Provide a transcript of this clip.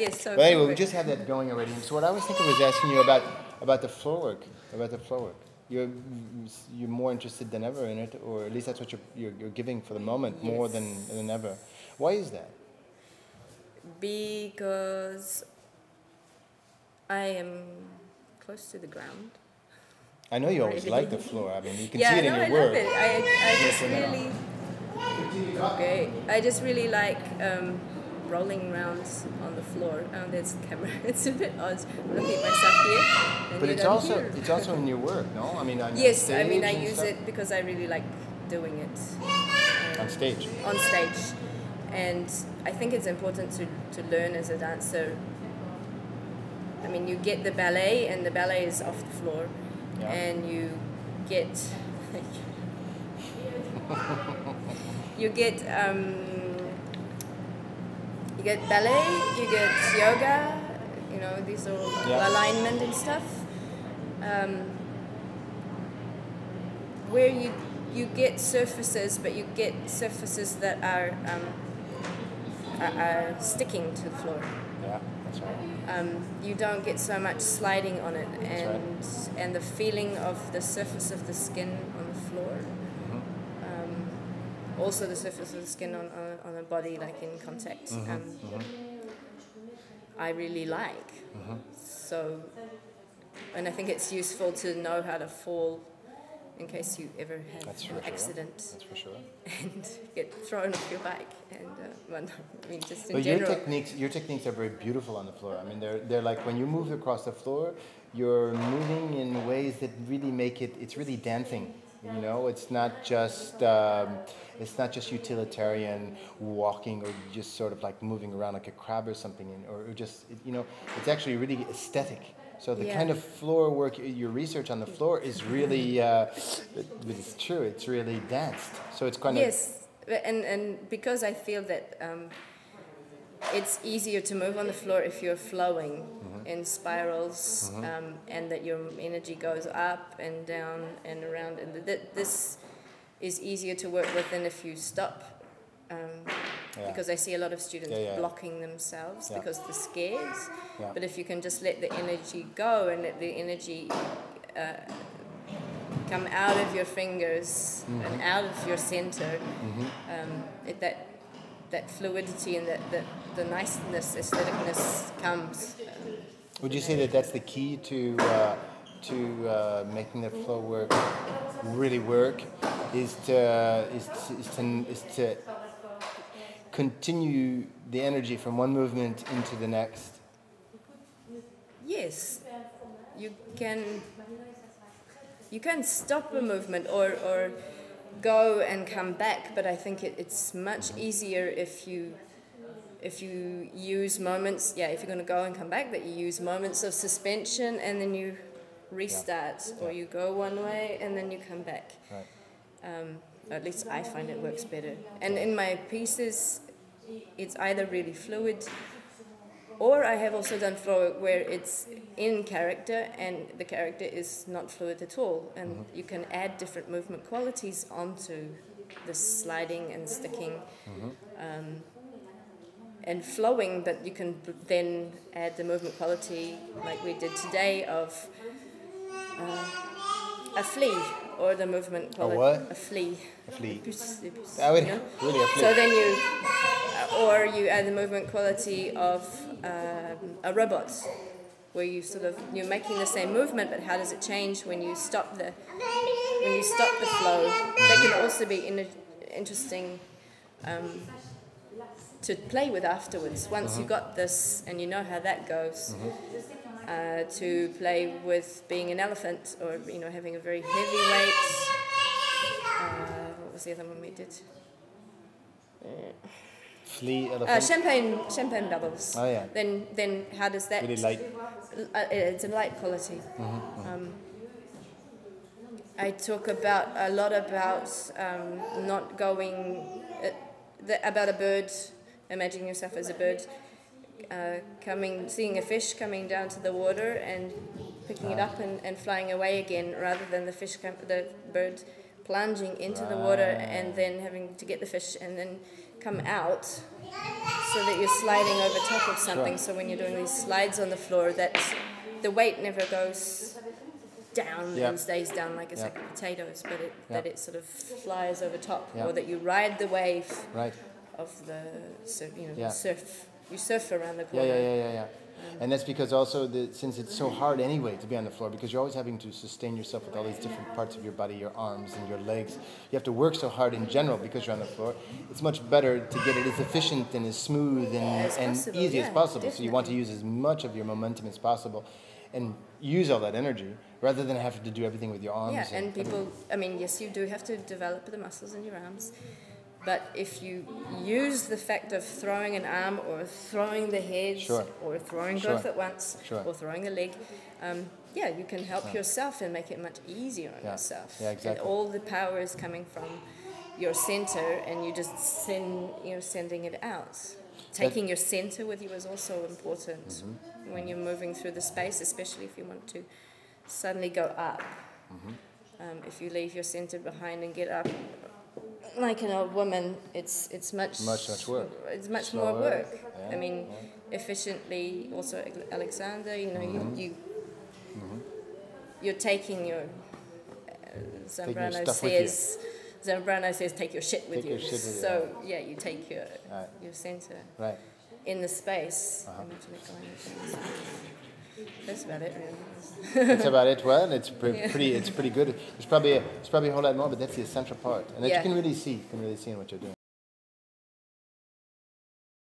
Yes, so. But anyway, we just had that going already. So what I was thinking was asking you about the floor work, You're more interested than ever in it, or at least that's what you're giving for the moment, Yes. more than ever. Why is that? Because I am close to the ground. I know you always like the floor. I mean, you can see it in your I work. love it. I just really. Okay, I just really like rolling around on the floor. Oh, there's the camera. It's a bit odd. I'm looking at myself here. And But it's also in your work, no? I mean, on yes, stage I mean I and use stuff? it because I really like doing it On stage. on stage, and I think it's important to learn as a dancer. I mean, you get the ballet, and the ballet is off the floor, and you get you get ballet, you get yoga, you know, these are alignment and stuff, where you get surfaces, but you get surfaces that are sticking to the floor. Yeah, that's right. You don't get so much sliding on it, and right. and the feeling of the surface of the skin on the floor. Also the surface of the skin on a body, like in contact, I really like. So, and I think it's useful to know how to fall in case you ever have an accident. That's for sure. And get thrown off your bike. And well, no, I mean, just in but general. your techniques are very beautiful on the floor. I mean, they're like when you move across the floor, you're moving in ways that really make it. It's really dancing. You know, it's not just utilitarian walking or just sort of like moving around like a crab or something, or just it's actually really aesthetic. So the kind of floor work, your research on the floor is really, it's true. It's really danced. So it's kind of and because I feel that it's easier to move on the floor if you're flowing in spirals, and that your energy goes up and down and around, and this is easier to work with than if you stop. Because I see a lot of students blocking themselves because they're scared. But if you can just let the energy go and let the energy come out of your fingers and out of your center, that fluidity and the niceness, aestheticness comes. Would you say that that's the key to making the flow work really work? Is to continue the energy from one movement into the next? Yes, you can stop a movement or go and come back, but I think it's much easier if you use moments. If you're going to go and come back, that you use moments of suspension and then you restart, or you go one way and then you come back. Right. At least I find it works better. And in my pieces, it's either really fluid, or I have also done flow where it's in character and the character is not fluid at all, and you can add different movement qualities onto the sliding and sticking and flowing, but you can then add the movement quality like we did today of a flea, or the movement quality. A what? A flea. A flea. Really a flea. So then you add the movement quality of a robot, where you're making the same movement, but how does it change when you stop the flow? That can also be interesting to play with afterwards. Once you got this and you know how that goes. To play with being an elephant, or having a very heavy weight. What was the other one we did? Flea, elephant. Champagne bubbles. Oh yeah. Then how does that? Really light. It's a light quality. I talk a lot about not going about a bird. Imagine yourself as a bird. Seeing a fish coming down to the water and picking it up and flying away again, rather than the bird plunging into the water and then having to get the fish and then come out. so that you're sliding over top of something. Sure. So when you're doing these slides on the floor, that the weight never goes down and stays down like a sack of potatoes, but it sort of flies over top, or that you ride the wave of the surf. You surf around the corner. Yeah. And that's because also since it's so hard anyway to be on the floor, because you're always having to sustain yourself with all these different parts of your body, your arms and your legs. You have to work so hard in general because you're on the floor. It's much better to get it as efficient and as smooth and easy as possible. Definitely. So you want to use as much of your momentum as possible and use all that energy rather than having to do everything with your arms. Yeah, and people, I mean, yes, you do have to develop the muscles in your arms. But if you use the fact of throwing an arm or throwing the head or throwing both at once or throwing the leg, you can help yourself and make it much easier on yourself. Yeah, exactly. And all the power is coming from your center, and you just sending it out. Taking your center with you is also important when you're moving through the space, especially if you want to suddenly go up. If you leave your center behind and get up, like an old woman, it's much work. It's much more work. Yeah, I mean, efficiently. Also, Alexander, you're taking your. Zambrano says, take your shit with you. So you take your center in the space. That's about it, really. That's about it. Well, it's pretty good. There's probably a whole lot more, but that's the essential part, and that you can really see in what you're doing.